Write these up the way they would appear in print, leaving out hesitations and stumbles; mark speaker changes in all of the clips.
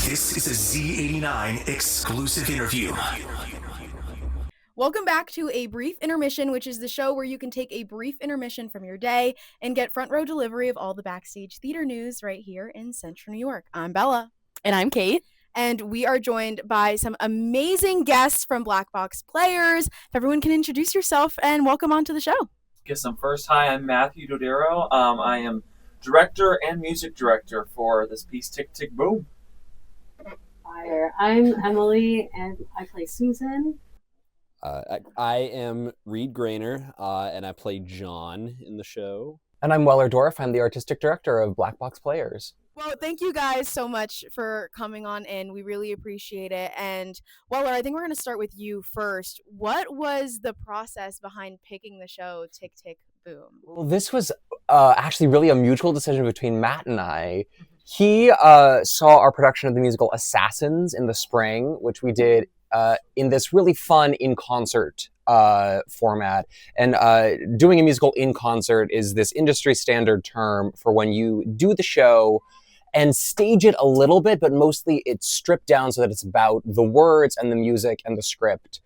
Speaker 1: This is a Z89 exclusive interview.
Speaker 2: Welcome back to A Brief Intermission, which is the show where you can take a brief intermission from your day and get front row delivery of all the backstage theater news right here in Central New York. I'm Bella.
Speaker 3: And I'm Kate.
Speaker 2: And we are joined by some amazing guests from Black Box Players. If everyone can introduce yourself and welcome onto the show.
Speaker 4: Guess I'm first. Hi, I'm Matthew Dodero. I am director and music director for this piece, Tick, Tick, Boom.
Speaker 5: Fire. I'm Emily, and I play Susan.
Speaker 6: I am Reed Grainer, and I play John in the show.
Speaker 7: And I'm Weller Dorff. I'm the artistic director of Black Box Players.
Speaker 2: Well, thank you guys so much for coming on in. We really appreciate it. And Weller, I think we're going to start with you first. What was the process behind picking the show Tick, Tick, Boom?
Speaker 7: Well, this was actually really a mutual decision between Matt and I. He saw our production of the musical Assassins in the spring, which we did in this really fun in-concert format. And doing a musical in concert is this industry standard term for when you do the show and stage it a little bit, but mostly it's stripped down so that it's about the words and the music and the script.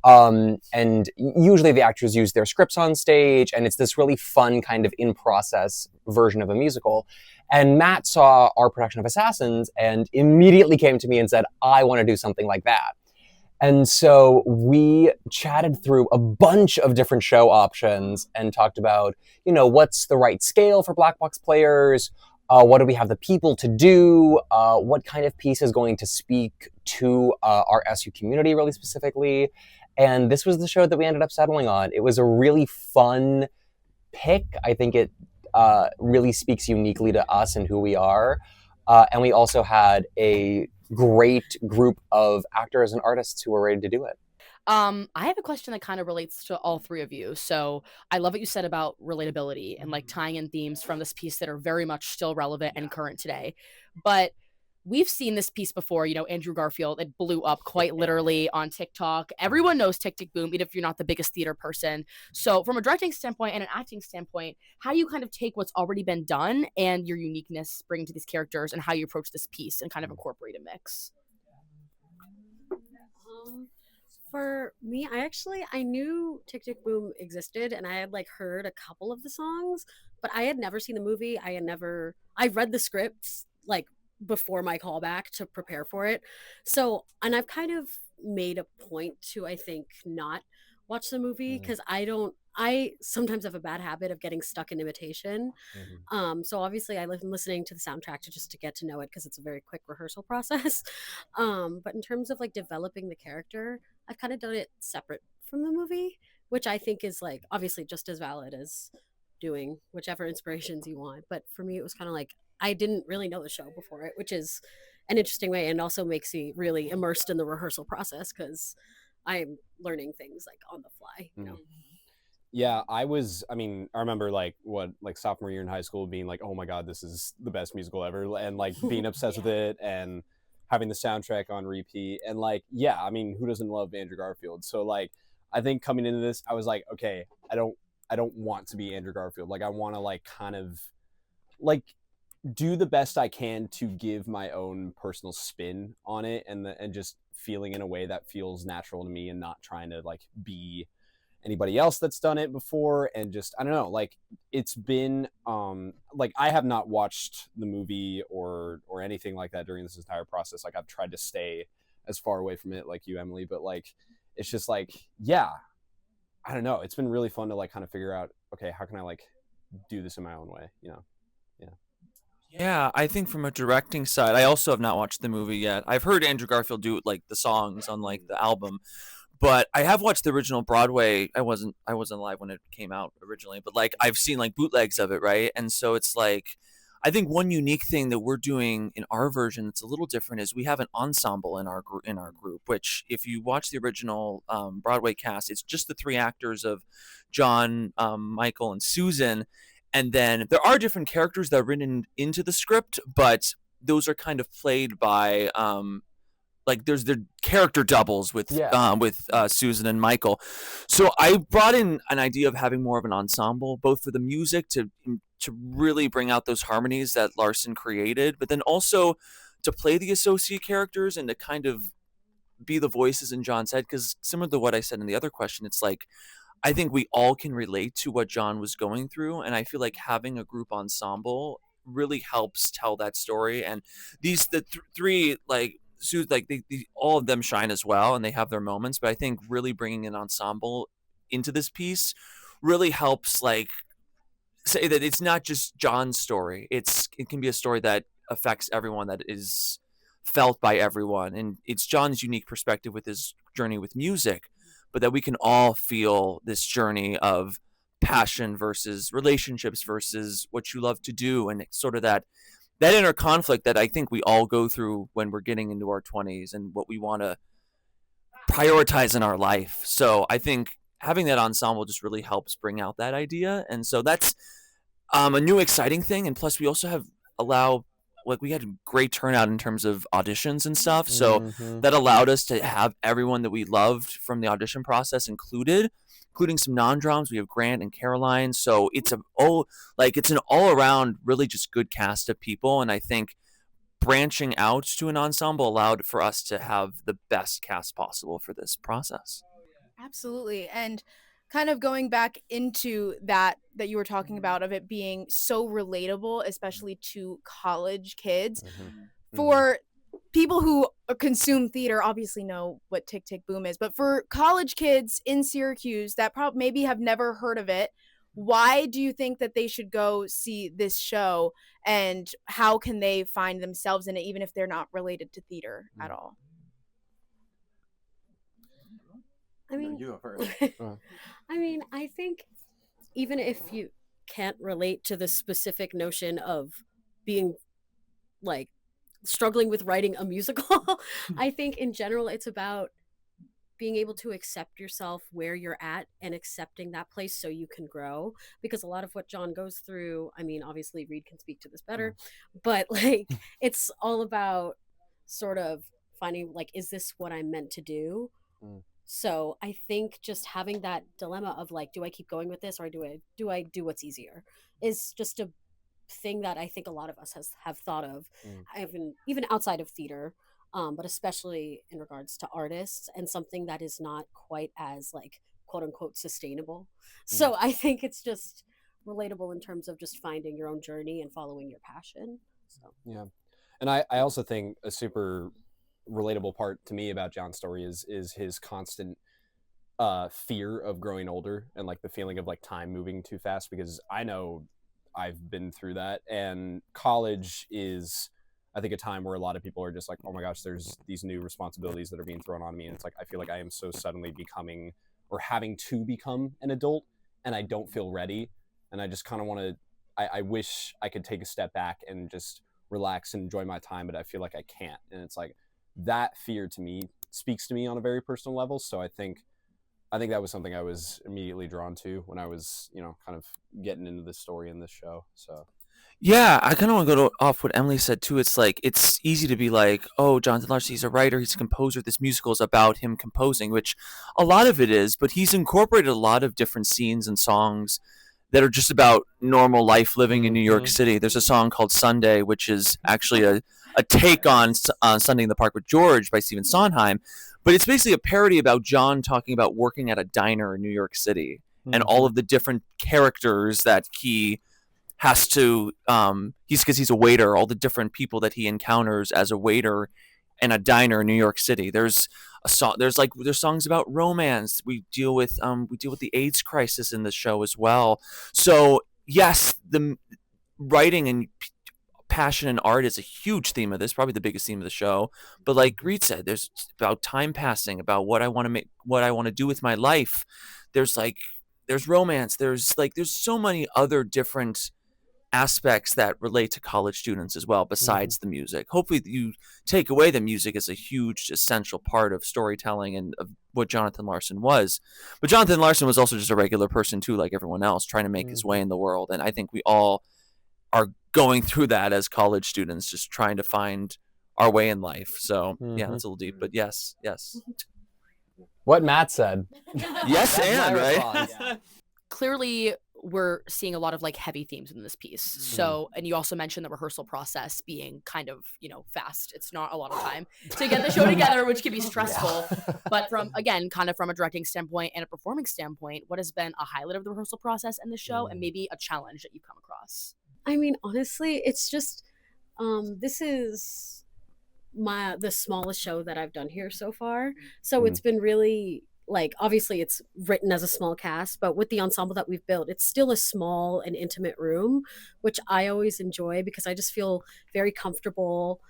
Speaker 7: And usually the actors use their scripts on stage, and it's this really fun kind of in-process version of a musical. And Matt saw our production of Assassins and immediately came to me and said, I want to do something like that. And so we chatted through a bunch of different show options and talked about, what's the right scale for Black Box Players? What do we have the people to do? What kind of piece is going to speak to our SU community really specifically? And this was the show that we ended up settling on. It was a really fun pick. I think it really speaks uniquely to us and who we are. And we also had a great group of actors and artists who were ready to do it.
Speaker 3: I have a question that kind of relates to all three of you. So I love what you said about relatability and like tying in themes from this piece that are very much still relevant and current today. But we've seen this piece before, Andrew Garfield, it blew up quite literally on TikTok. Everyone knows Tick, Tick, Boom, even if you're not the biggest theater person. So from a directing standpoint and an acting standpoint, how do you kind of take what's already been done and your uniqueness bring to these characters and how you approach this piece and kind of incorporate a mix?
Speaker 5: For me, I knew Tick, Tick, Boom existed, and I had heard a couple of the songs, but I had never seen the movie. I read the scripts before my callback to prepare for it. So, and I've kind of made a point to, I think, not watch the movie because I sometimes have a bad habit of getting stuck in imitation. So obviously I'm listening to the soundtrack to get to know it because it's a very quick rehearsal process. But in terms of developing the character, I've kind of done it separate from the movie, which I think is obviously just as valid as doing whichever inspirations you want. But for me, it was kind of I didn't really know the show before it, which is an interesting way and also makes me really immersed in the rehearsal process because I'm learning things on the fly,
Speaker 6: Yeah, I remember sophomore year in high school being oh my God, this is the best musical ever. And being obsessed with it and having the soundtrack on repeat. And who doesn't love Andrew Garfield? So I think coming into this, I was okay, I don't want to be Andrew Garfield. I want to kind of do the best I can to give my own personal spin on it and just feeling in a way that feels natural to me and not trying to be anybody else that's done it before. And just, I don't know, it's been, I have not watched the movie or anything like that during this entire process. I've tried to stay as far away from it like you, Emily, but it's just yeah, I don't know. It's been really fun to kind of figure out, okay, how can I do this in my own way, Yeah.
Speaker 8: Yeah, I think from a directing side, I also have not watched the movie yet. I've heard Andrew Garfield do the songs on the album, but I have watched the original Broadway. I wasn't alive when it came out originally, but I've seen bootlegs of it, right? And so it's I think one unique thing that we're doing in our version that's a little different is we have an ensemble in our group, which if you watch the original Broadway cast, it's just the three actors of John, Michael, and Susan. And then there are different characters that are written into the script, but those are kind of played by there's the character doubles with Susan and Michael. So I brought in an idea of having more of an ensemble, both for the music to really bring out those harmonies that Larson created, but then also to play the associate characters and to kind of be the voices in John's head, because similar to what I said in the other question, it's like I think we all can relate to what John was going through, and I feel like having a group ensemble really helps tell that story. And three, like Sue, like all of them shine as well, and they have their moments. But I think really bringing an ensemble into this piece really helps, like, say that it's not just John's story. It can be a story that affects everyone, that is felt by everyone, and it's John's unique perspective with his journey with music, but that we can all feel this journey of passion versus relationships versus what you love to do, and it's sort of that inner conflict that I think we all go through when we're getting into our 20s and what we want to prioritize in our life. So I think having that ensemble just really helps bring out that idea, and so that's a new exciting thing. And plus we also we had a great turnout in terms of auditions and stuff, so that allowed us to have everyone that we loved from the audition process including some non-drums. We have Grant and Caroline, so it's an all-around really just good cast of people, and I think branching out to an ensemble allowed for us to have the best cast possible for this process.
Speaker 2: Absolutely. And kind of going back into that you were talking about, of it being so relatable, especially to college kids. For people who consume theater obviously know what Tick, Tick, Boom is, but for college kids in Syracuse that maybe have never heard of it, why do you think that they should go see this show, and how can they find themselves in it, even if they're not related to theater at all?
Speaker 5: I mean,
Speaker 4: You go first.
Speaker 5: I mean, I think even if you can't relate to the specific notion of being like struggling with writing a musical, I think in general it's about being able to accept yourself where you're at and accepting that place so you can grow. Because a lot of what John goes through, I mean, obviously Reed can speak to this better, but like it's all about sort of finding, like, is this what I'm meant to do? So I think just having that dilemma of like, do I keep going with this, or do I do what's easier, is just a thing that I think a lot of us have thought of, even outside of theater, but especially in regards to artists, and something that is not quite as like quote unquote sustainable. So I think it's just relatable in terms of just finding your own journey and following your passion. So
Speaker 6: yeah, and I also think a super relatable part to me about John's story is his constant fear of growing older, and like the feeling of like time moving too fast, because I know I've been through that, and college is, I think, a time where a lot of people are just like, oh my gosh, there's these new responsibilities that are being thrown on me, and it's like I feel like I am so suddenly becoming, or having to become, an adult, and I don't feel ready, and I just kind of want to, I wish I could take a step back and just relax and enjoy my time, but I feel like I can't. And it's like that fear to me speaks to me on a very personal level. So I think that was something I was immediately drawn to when I was, kind of getting into this story in this show. So
Speaker 8: yeah, I kind of want to go off what Emily said too. It's like, it's easy to be like, oh, Jonathan Larson, he's a writer, he's a composer, this musical is about him composing, which a lot of it is, but he's incorporated a lot of different scenes and songs that are just about normal life living in New York City. There's a song called Sunday, which is actually a take on Sunday in the Park with George by Stephen Sondheim, but it's basically a parody about John talking about working at a diner in New York City and all of the different characters that he has to, because he's a waiter, all the different people that he encounters as a waiter in a diner in New York City. There's songs about romance. We deal with the AIDS crisis in the show as well. So yes, the writing and passion and art is a huge theme of this, probably the biggest theme of the show. But like Reed said, there's about time passing, about what I want to do with my life. There's romance. There's so many other different aspects that relate to college students as well, besides the music. Hopefully you take away the music as a huge essential part of storytelling and of what Jonathan Larson was. But Jonathan Larson was also just a regular person too, like everyone else, trying to make his way in the world. And I think we all are going through that as college students, just trying to find our way in life. So yeah, that's a little deep, but yes.
Speaker 7: What Matt said.
Speaker 8: Yes, and right.
Speaker 3: Clearly we're seeing a lot of like heavy themes in this piece. So, and you also mentioned the rehearsal process being kind of, fast. It's not a lot of time to get the show together, which can be stressful. But from, again, kind of from a directing standpoint and a performing standpoint, what has been a highlight of the rehearsal process in the show and maybe a challenge that you've come across?
Speaker 5: I mean, honestly, it's just, this is the smallest show that I've done here so far. So it's been really, like, obviously it's written as a small cast, but with the ensemble that we've built, it's still a small and intimate room, which I always enjoy because I just feel very comfortable.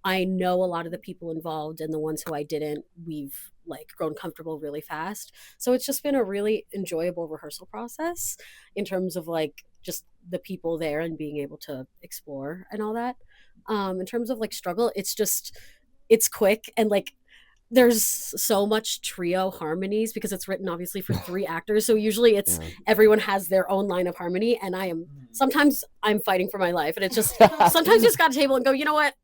Speaker 5: I know a lot of the people involved, and the ones who I didn't, we've like grown comfortable really fast. So it's just been a really enjoyable rehearsal process in terms of like just the people there and being able to explore and all that. In terms of like struggle, it's quick, and like there's so much trio harmonies because it's written obviously for 3 actors. So usually it's everyone has their own line of harmony, and sometimes I'm fighting for my life, and it's just sometimes just got a table and go, you know what,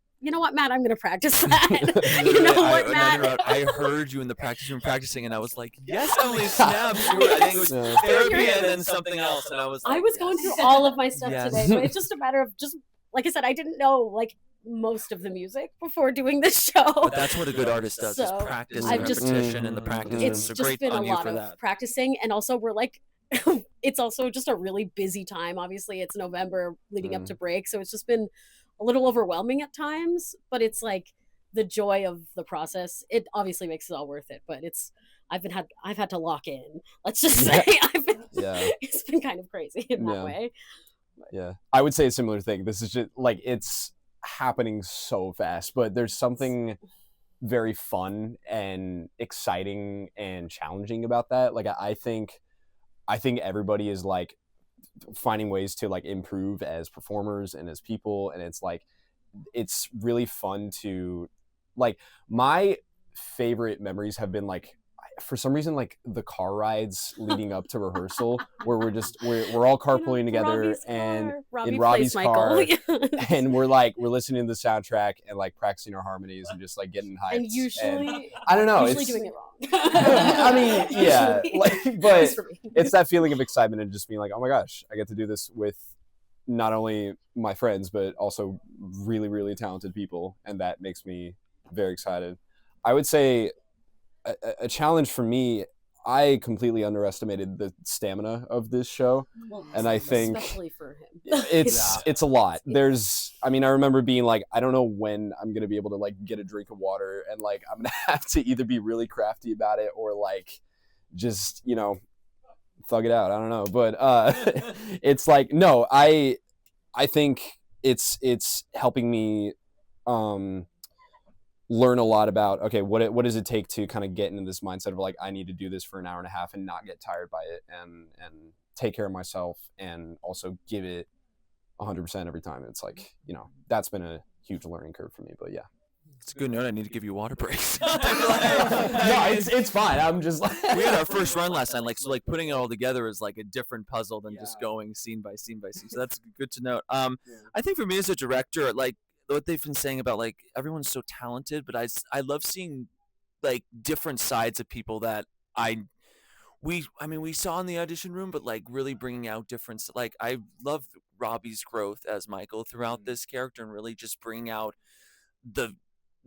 Speaker 5: Matt, I'm gonna practice that. Matt?
Speaker 8: I heard you in the practice room practicing, and I was like, yes, Emily, snap. I think it was therapy and then something else, and I was
Speaker 5: going through all of my stuff today, but it's just a matter of just, like I said, I didn't know like most of the music before doing this show.
Speaker 8: But that's what a good artist does, is practice and repetition and the practice.
Speaker 5: It's
Speaker 8: so
Speaker 5: just
Speaker 8: great
Speaker 5: been a
Speaker 8: on you
Speaker 5: lot
Speaker 8: for
Speaker 5: of
Speaker 8: that.
Speaker 5: practicing, and also we're like, it's also just a really busy time. Obviously, it's November leading up to break, so it's just been a little overwhelming at times, but it's like the joy of the process. It obviously makes it all worth it, but I've had to lock in. Let's just say it's been kind of crazy in that way.
Speaker 6: Yeah, I would say a similar thing. This is just like, it's happening so fast, but there's something very fun and exciting and challenging about that. Like, I think everybody is like finding ways to like improve as performers and as people, and it's like, it's really fun to, like, my favorite memories have been like, for some reason, like the car rides leading up to rehearsal, where we're all carpooling together in Robbie's car, and we're listening to the soundtrack and like practicing our harmonies and just like getting hyped.
Speaker 5: And usually,
Speaker 6: I don't know,
Speaker 5: usually doing it wrong.
Speaker 6: I mean, yeah, like, but it's that feeling of excitement and just being like, oh my gosh, I get to do this with not only my friends but also really, really talented people, and that makes me very excited. I would say a challenge for me, I completely underestimated the stamina of this show, and I think
Speaker 5: especially for him,
Speaker 6: it's a lot. I remember being like, I don't know when I'm gonna be able to like get a drink of water, and like I'm gonna have to either be really crafty about it or like just thug it out. I don't know, but it's like, no, I think it's helping me learn a lot about, okay, what does it take to kind of get into this mindset of like, I need to do this for an hour and a half and not get tired by it, and take care of myself and also give it 100% every time. It's like, that's been a huge learning curve for me. But yeah,
Speaker 8: it's a good note. I need to give you water breaks.
Speaker 6: No, it's fine. I'm just like,
Speaker 8: we had our first run last time, so putting it all together is like a different puzzle than just going scene by scene by scene. So that's good to note. I think for me as a director, like, what they've been saying about like everyone's so talented, but I love seeing like different sides of people that we saw in the audition room, but like really bringing out different, like, I love Robbie's growth as Michael throughout this character, and really just bringing out the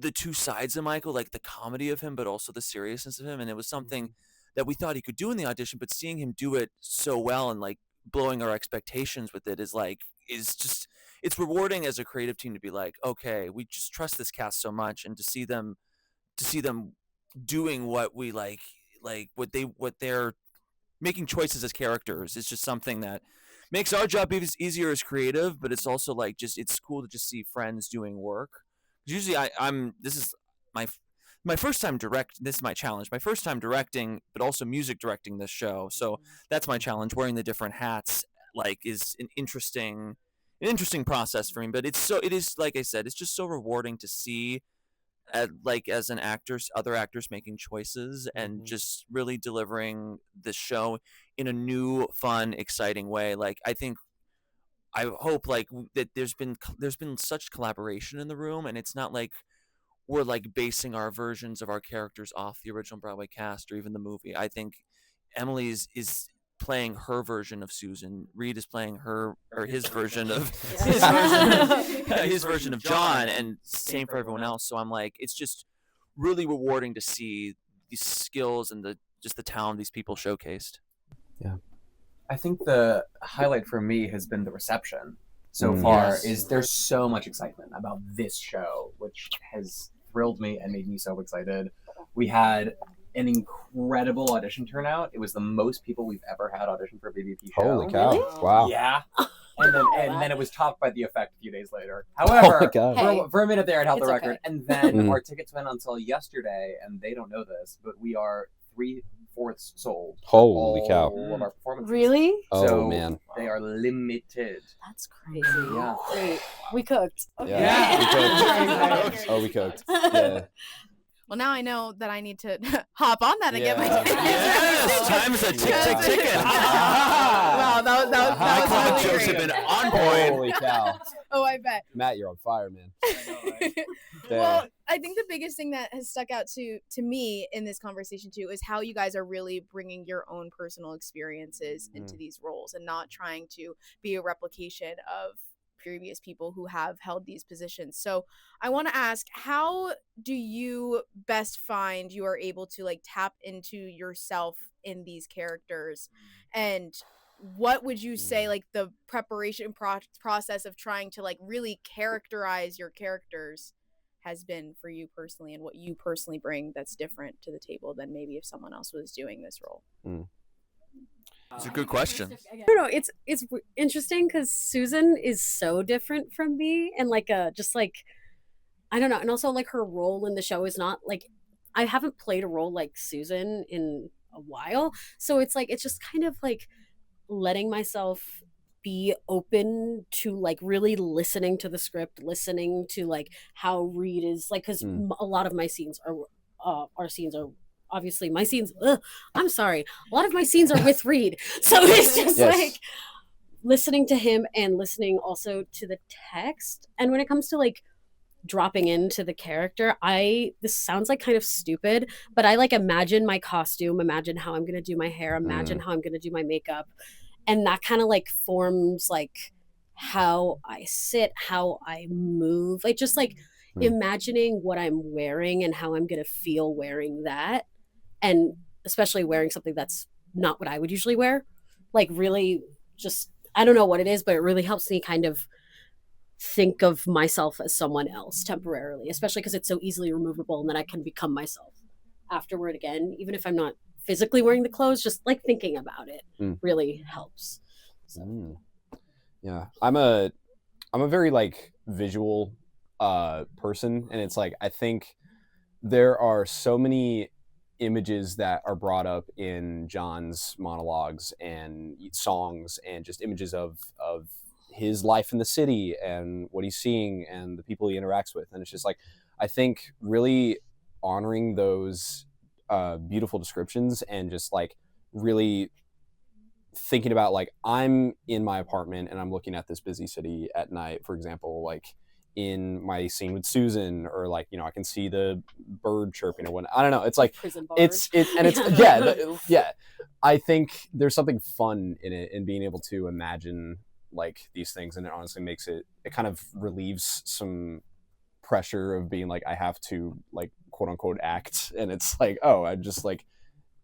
Speaker 8: 2 sides of Michael, like the comedy of him but also the seriousness of him. And it was something that we thought he could do in the audition, but seeing him do it so well and like blowing our expectations with it is just, it's rewarding as a creative team to be like, okay, we just trust this cast so much, and to see them doing what we like what they're making choices as characters is just something that makes our job easier as creative. But it's also like, just, it's cool to just see friends doing work. Usually this is my first time this is my challenge, my first time directing, but also music directing this show. So that's my challenge. Wearing the different hats like is an interesting process for me, but it is, like I said, it's just so rewarding to see as an actor, other actors making choices and just really delivering the show in a new, fun, exciting way. Like, I hope like that there's been such collaboration in the room, and it's not like we're like basing our versions of our characters off the original Broadway cast or even the movie. I think Emily is playing her version of Susan. Reed is playing his version of his version of John, and same for everyone else. So I'm like, it's just really rewarding to see these skills and the talent these people showcased.
Speaker 7: Yeah.
Speaker 9: I think the highlight for me has been the reception so far.
Speaker 8: Yes.
Speaker 9: Is there's so much excitement about this show, which has thrilled me and made me so excited. We had an incredible audition turnout. It was the most people we've ever had audition for a BBP show.
Speaker 6: Holy cow!
Speaker 5: Really?
Speaker 6: Wow.
Speaker 9: Yeah. And then it was topped by The Effect a few days later.
Speaker 6: Oh my
Speaker 9: However,
Speaker 6: God.
Speaker 9: for a minute there, it held the
Speaker 5: It's
Speaker 9: record.
Speaker 5: okay.
Speaker 9: And then
Speaker 6: Mhm.
Speaker 9: our tickets went on until yesterday, and they don't know this, but we are 3/4 sold.
Speaker 6: Holy
Speaker 9: all
Speaker 6: cow!
Speaker 9: of our performances.
Speaker 5: Really?
Speaker 6: Oh
Speaker 9: So
Speaker 6: man.
Speaker 9: they are limited.
Speaker 5: That's crazy.
Speaker 9: Yeah.
Speaker 5: Wait, we cooked. Okay.
Speaker 6: Yeah.
Speaker 9: Yeah.
Speaker 6: We cooked. Oh, we cooked. Yeah.
Speaker 2: Well, now I know that I need to hop on that and get my
Speaker 6: Yeah.
Speaker 2: tickets.
Speaker 8: Yes, time's a tick, tick, ticking.
Speaker 2: Wow, that was
Speaker 8: My comic
Speaker 2: really
Speaker 8: jokes
Speaker 2: great.
Speaker 8: have been on point.
Speaker 6: Holy cow!
Speaker 2: Oh, I bet.
Speaker 6: Matt, you're on fire, man.
Speaker 2: Well, I think the biggest thing that has stuck out to me in this conversation too is how you guys are really bringing your own personal experiences into these roles and not trying to be a replication of previous people who have held these positions. So I want to ask, how do you best find you are able to like tap into yourself in these characters, and what would you say like the preparation process of trying to like really characterize your characters has been for you personally, and what you personally bring that's different to the table than maybe if someone else was doing this role?
Speaker 8: It's a good question.
Speaker 5: I don't know. It's interesting because Susan is so different from me, and like just like I don't know, and also like her role in the show is not like I haven't played a role like Susan in a while, so it's like it's just kind of like letting myself be open to like really listening to the script, listening to like how Reed is like, because a lot of my scenes are our scenes are obviously my scenes. I'm sorry, a lot of my scenes are with Reed, so it's just
Speaker 6: Yes.
Speaker 5: like listening to him and listening also to the text. And when it comes to like dropping into the character, this sounds like kind of stupid, but I like imagine my costume, imagine how I'm gonna do my hair, imagine how I'm gonna do my makeup, and that kind of like forms like how I sit, how I move, like just like imagining what I'm wearing and how I'm gonna feel wearing that, and especially wearing something that's not what I would usually wear, like really just I don't know what it is, but it really helps me kind of think of myself as someone else temporarily, especially because it's so easily removable, and then I can become myself afterward again, even if I'm not physically wearing the clothes. Just like thinking about it really helps. So.
Speaker 6: Yeah, I'm a very like visual person, and it's like I think there are so many images that are brought up in John's monologues and songs, and just images of his life in the city and what he's seeing and the people he interacts with, and it's just like I think really honoring those beautiful descriptions and just like really thinking about like I'm in my apartment and I'm looking at this busy city at night, for example, like in my scene with Susan, or like, you know, I can see the bird chirping or whatnot. I don't know. It's like it's yeah. I think there's something fun in it, in being able to imagine like these things, and it honestly makes it kind of relieves some pressure of being like I have to like quote unquote act, and it's like, oh, I just like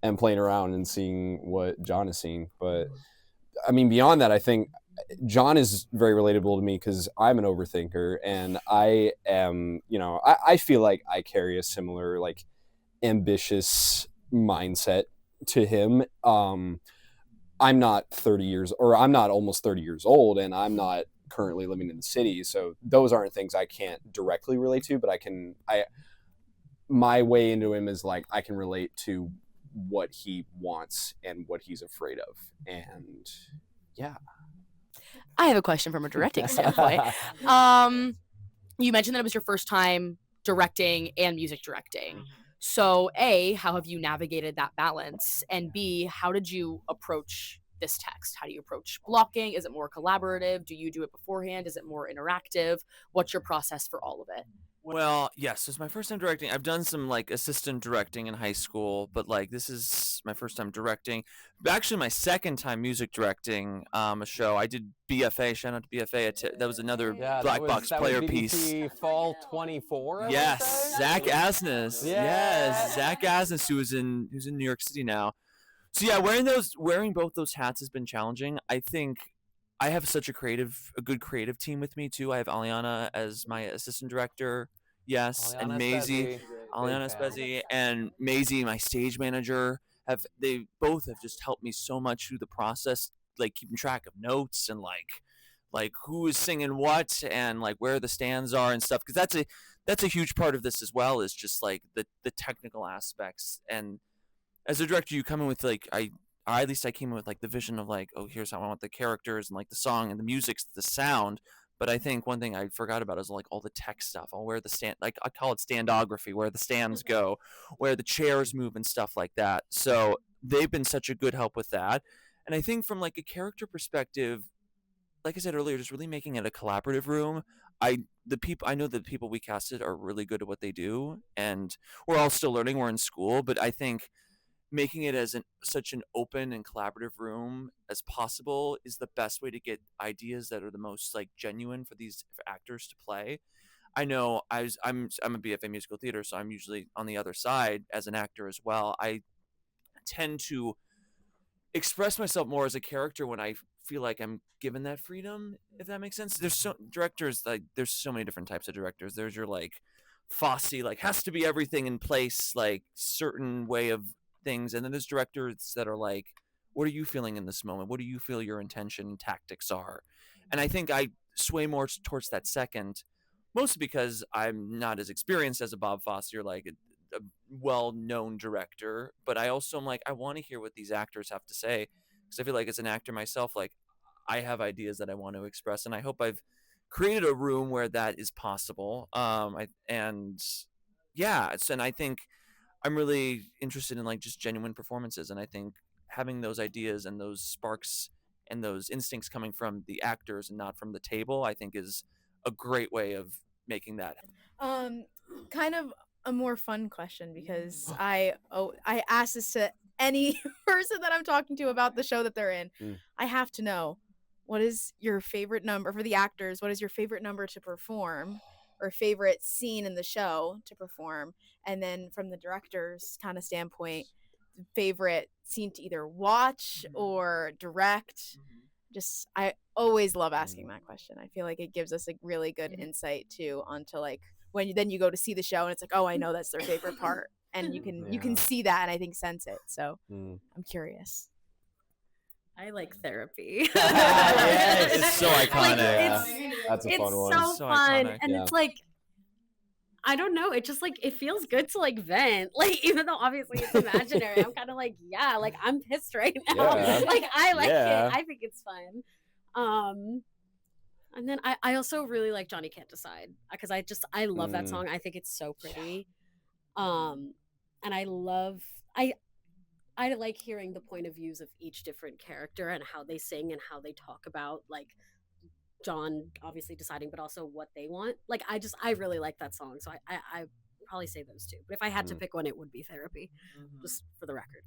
Speaker 6: am playing around and seeing what John is seeing. But I mean, beyond that, I think John is very relatable to me because I'm an overthinker, and I am, you know, I feel like I carry a similar like ambitious mindset to him. I'm not 30 years, or I'm not almost 30 years old, and I'm not currently living in the city, so those aren't things I can't directly relate to, but my way into him is like I can relate to what he wants and what he's afraid of. And yeah,
Speaker 3: I have a question from a directing standpoint. You mentioned that it was your first time directing and music directing. So A, how have you navigated that balance? And B, how did you approach this text? How do you approach blocking? Is it more collaborative? Do you do it beforehand? Is it more interactive? What's your process for all of it?
Speaker 8: Well, yes, it's my first time directing. I've done some like assistant directing in high school, but like this is my first time directing. Actually, my second time music directing a show. I did BFA. Shout out to BFA. That was another black box player piece.
Speaker 7: Fall 24.
Speaker 8: Yes, Zach Asnes. Yes, Zach Asnes, who's in New York City now. So yeah, wearing both those hats has been challenging. I think I have such a good creative team with me too. I have Aliana as my assistant director, yes, and Maisie, Aliana Spezzi, and Maisie, my stage manager. They both have just helped me so much through the process, like keeping track of notes and like who is singing what and like where the stands are and stuff. Because that's a huge part of this as well, is just like the technical aspects. And as a director, you come in with like at least I came in with like the vision of like, oh, here's how I want the characters and like the song and the music's the sound. But I think one thing I forgot about is like all the tech stuff. I'll wear the stand, like I call it standography, where the stands go, where the chairs move and stuff like that. So they've been such a good help with that. And I think from like a character perspective, like I said earlier, just really making it a collaborative room. I know the people we casted are really good at what they do, and we're all still learning. We're in school, but I think making it as such an open and collaborative room as possible is the best way to get ideas that are the most like genuine for these actors to play. I know I'm a BFA musical theater, so I'm usually on the other side as an actor as well. I tend to express myself more as a character when I feel like I'm given that freedom, if that makes sense. There's so many different types of directors. There's your like Fosse, like has to be everything in place, like certain way of things, and then there's directors that are like, what are you feeling in this moment? What do you feel your intention and tactics are? And I think I sway more towards that second, mostly because I'm not as experienced as a Bob Fosse or like a well-known director, but I also am like, I want to hear what these actors have to say, because I feel like as an actor myself, like I have ideas that I want to express, and I hope I've created a room where that is possible. And I think I'm really interested in like just genuine performances, and I think having those ideas and those sparks and those instincts coming from the actors and not from the table, I think is a great way of making that.
Speaker 2: Kind of a more fun question, because I asked this to any person that I'm talking to about the show that they're in. I have to know, what is your favorite number for the actors? What is your favorite number to perform, or favorite scene in the show to perform? And then from the director's kind of standpoint, favorite scene to either watch or direct. Just, I always love asking that question. I feel like it gives us a really good insight too onto like when you go to see the show and it's like, oh, I know that's their favorite part, and you can see that and I think sense it. So I'm curious.
Speaker 5: I like therapy.
Speaker 8: Yes, it's so iconic.
Speaker 6: That's a fun one.
Speaker 5: It's so fun,
Speaker 8: iconic.
Speaker 5: and it's like, I don't know. It just like, it feels good to like vent. Like, even though obviously it's imaginary, I'm kind of like, yeah, like I'm pissed right now.
Speaker 6: Yeah.
Speaker 5: Like I like it. I think it's fun. And then I also really like Johnny Can't Decide, because I love that song. I think it's so pretty. And I like hearing the point of views of each different character and how they sing and how they talk about like John obviously deciding, but also what they want. Like I really like that song, so I probably say those two. But if I had to pick one, it would be Therapy, just for the record.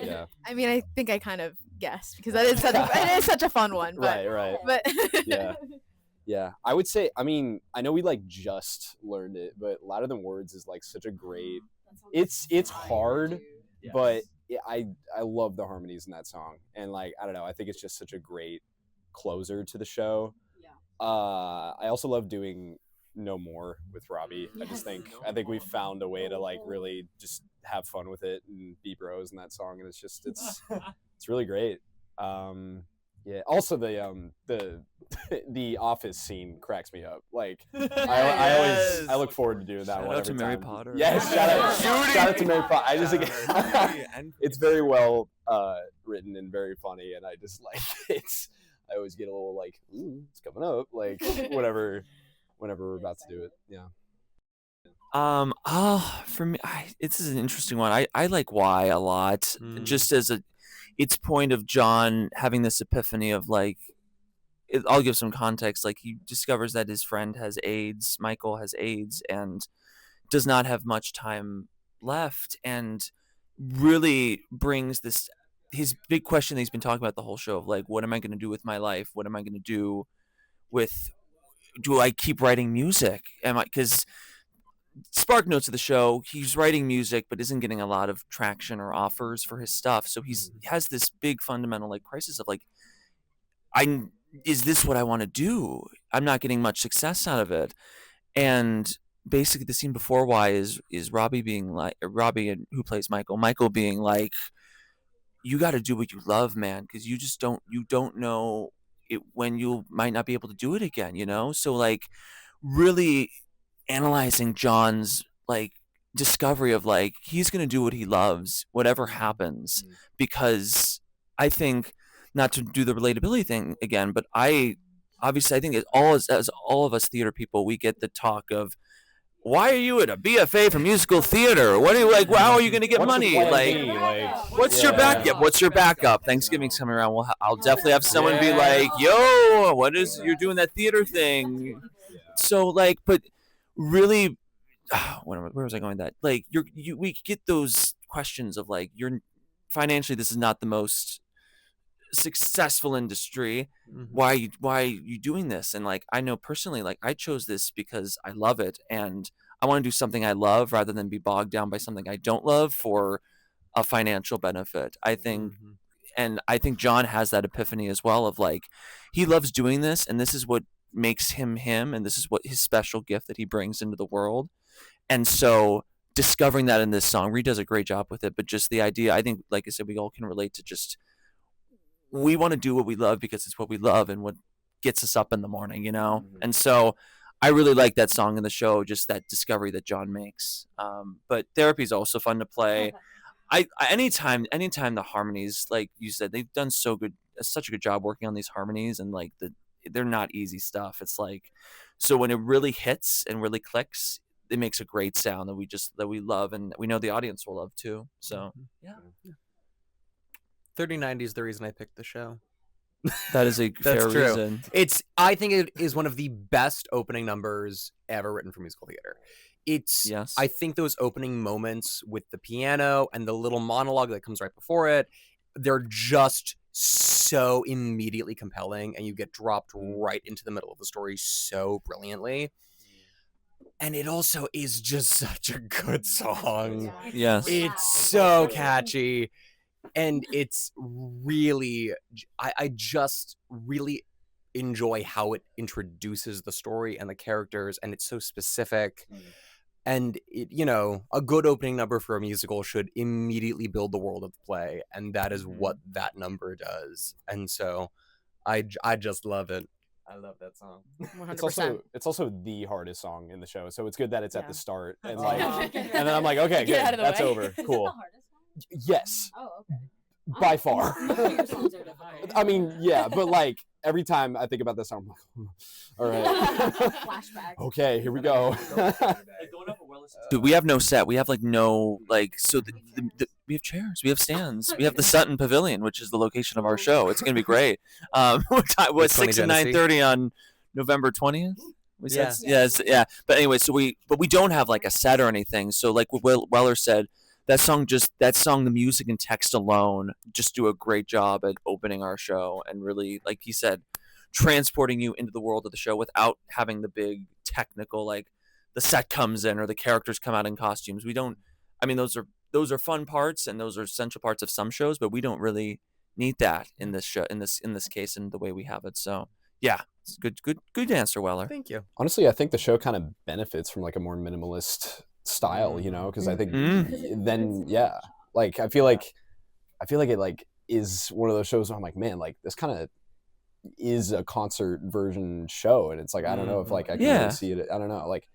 Speaker 6: Yeah.
Speaker 2: I mean, I think I kind of guessed, because it is such a fun one. But,
Speaker 6: Right.
Speaker 2: But
Speaker 6: Yeah. I would say, I mean, I know we like just learned it, but Louder Than Words is like such a great. It's hard, but I love the harmonies in that song, and like I don't know, I think it's just such a great closer to the show. I also love doing No More with Robbie. I think we've found a way to like really just have fun with it and be bros in that song, and it's really great. Also the office scene cracks me up. Like I look forward to doing that
Speaker 8: Shout
Speaker 6: one
Speaker 8: out
Speaker 6: every
Speaker 8: to Mary
Speaker 6: time.
Speaker 8: Potter.
Speaker 6: Yes, shout out to Mary Potter. It's very well written and very funny, and I just like I always get a little like, ooh, it's coming up, like whenever we're about to do it. Yeah.
Speaker 8: For me, this is an interesting one. I like Why a lot, just as its point of John having this epiphany of like, I'll give some context. Like, he discovers that his friend has AIDS, Michael has AIDS, and does not have much time left, and really brings this his big question that he's been talking about the whole show of like, what am I going to do with my life? What am I going to do with? Do I keep writing music? Am I, because Spark notes of the show, he's writing music but isn't getting a lot of traction or offers for his stuff. So he has this big fundamental like crisis of like, is this what I want to do? I'm not getting much success out of it. And basically the scene before why is Robbie being like, Robbie, who plays Michael being like, you got to do what you love, man, because you don't know it when you might not be able to do it again, you know? So like really analyzing John's like discovery of like, he's going to do what he loves, whatever happens, because I think, not to do the relatability thing again, but I think as all of us theater people, we get the talk of, why are you at a BFA for musical theater? What are you like? How are you going to get
Speaker 6: What's
Speaker 8: money?
Speaker 6: your
Speaker 8: Like,
Speaker 6: plan B? Like,
Speaker 8: what's your backup? What's your backup? Thanksgiving's coming around. I'll definitely have someone be like, yo, you're doing that theater thing. So like, but really, where was I going with that? Like, we get those questions of like, you're financially, this is not the most successful industry. Why are you doing this? And like, I know personally, like, I chose this because I love it and I want to do something I love rather than be bogged down by something I don't love for a financial benefit. I think and I think John has that epiphany as well of like, he loves doing this and this is what makes him and this is what his special gift that he brings into the world. And so discovering that in this song, Reed does a great job with it, but just the idea, I think, like I said, we all can relate to just, we want to do what we love because it's what we love and what gets us up in the morning, you know? And so I really like that song in the show, just that discovery that John makes. But Therapy is also fun to play. I anytime the harmonies, like you said, they've done such a good job working on these harmonies, and like they're not easy stuff. It's like, so when it really hits and really clicks, it makes a great sound that we love and we know the audience will love too. So yeah.
Speaker 10: 3090 is the reason I picked the show.
Speaker 8: That is a fair
Speaker 10: true.
Speaker 8: reason.
Speaker 10: I think it is one of the best opening numbers ever written for musical theater.
Speaker 8: Yes.
Speaker 10: I think those opening moments with the piano and the little monologue that comes right before it, they're just so immediately compelling, and you get dropped right into the middle of the story so brilliantly. And it also is just such a good song.
Speaker 8: Yes.
Speaker 10: It's so catchy. And it's really, I just really enjoy how it introduces the story and the characters, and it's so specific. And it, a good opening number for a musical should immediately build the world of the play, and that is what that number does. And so, I just love it. I love that song.
Speaker 3: 100%.
Speaker 6: It's also the hardest song in the show, so it's good that it's at the start and like, and then I'm like, okay, good, that's over, cool. Yes.
Speaker 5: Oh, okay.
Speaker 6: By far. I mean, yeah, but like every time I think about this song, I'm like, all right.
Speaker 5: Flashback.
Speaker 6: Okay, here we go.
Speaker 8: Dude, we have no set. We have like no like. So we have chairs. We have stands. We have the Sutton Pavilion, which is the location of our show. It's gonna be great. What 6 and 9:30 on November 20th? Yes. But anyway, so we don't have like a set or anything. So like what Weller said, that song, the music and text alone just do a great job at opening our show and really, like he said, transporting you into the world of the show without having the big technical, like the set comes in or the characters come out in costumes. Those are fun parts and those are essential parts of some shows, but we don't really need that in this show, in this case, in the way we have it. So yeah, it's good answer, Weller.
Speaker 10: Thank you.
Speaker 6: Honestly, I think the show kind of benefits from like a more minimalist style, because I think then like I feel like it like is one of those shows where I'm like, man, like this kind of is a concert version show, and it's like I don't know if like I can really see it. I don't know, like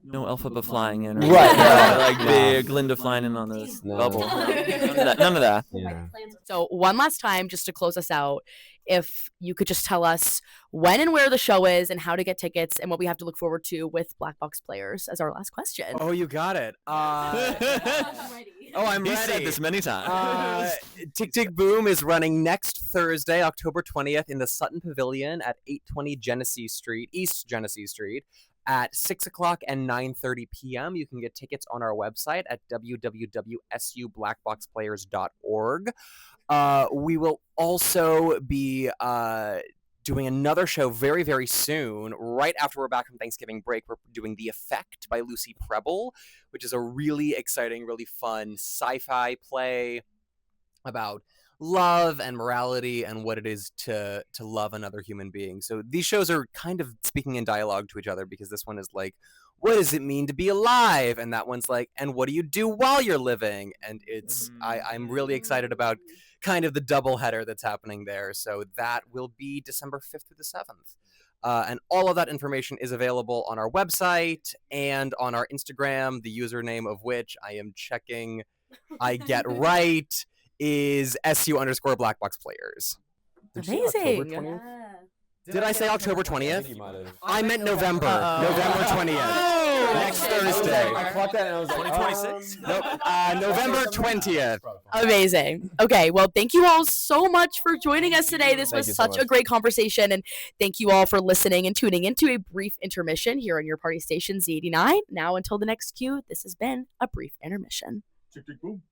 Speaker 8: No Elphaba flying in.
Speaker 7: Right, yeah.
Speaker 8: Like
Speaker 7: No.
Speaker 8: big Linda flying in on this
Speaker 7: No.
Speaker 8: bubble. None of that.
Speaker 7: Yeah.
Speaker 3: So one last time, just to close us out, if you could just tell us when and where the show is and how to get tickets and what we have to look forward to with Black Box Players as our last question.
Speaker 10: Oh, you got it. Oh, I'm
Speaker 8: He
Speaker 10: ready.
Speaker 8: said this many times.
Speaker 10: Tick Tick Boom is running next Thursday, October 20th, in the Sutton Pavilion at 820 Genesee Street, East Genesee Street, at 6 o'clock and 9:30 p.m. You can get tickets on our website at www.sublackboxplayers.org. We will also be doing another show very, very soon. Right after we're back from Thanksgiving break, we're doing The Effect by Lucy Preble, which is a really exciting, really fun sci-fi play about love and morality and what it is to love another human being. So these shows are kind of speaking in dialogue to each other, because this one is like, what does it mean to be alive? And that one's like, and what do you do while you're living? And it's I'm really excited about kind of the double header that's happening there. So that will be December 5th through the 7th. And all of that information is available on our website and on our Instagram, the username of which I am checking I get right is SU_BlackBoxPlayers.
Speaker 3: Amazing.
Speaker 10: Did I say October 20th?
Speaker 6: You might have.
Speaker 10: I meant November.
Speaker 3: Uh-oh.
Speaker 10: November 20th. Next Thursday.
Speaker 6: I clocked that and I was like,
Speaker 8: 2026?
Speaker 10: Nope. November 20th.
Speaker 3: Amazing. Okay, well, thank you all so much for joining us today. This
Speaker 6: Thank
Speaker 3: was
Speaker 6: you so
Speaker 3: such a
Speaker 6: much.
Speaker 3: great conversation, and thank you all for listening and tuning into a brief intermission here on your party station Z89. Now, until the next cue, this has been a brief intermission.
Speaker 4: Tick, tick, boom.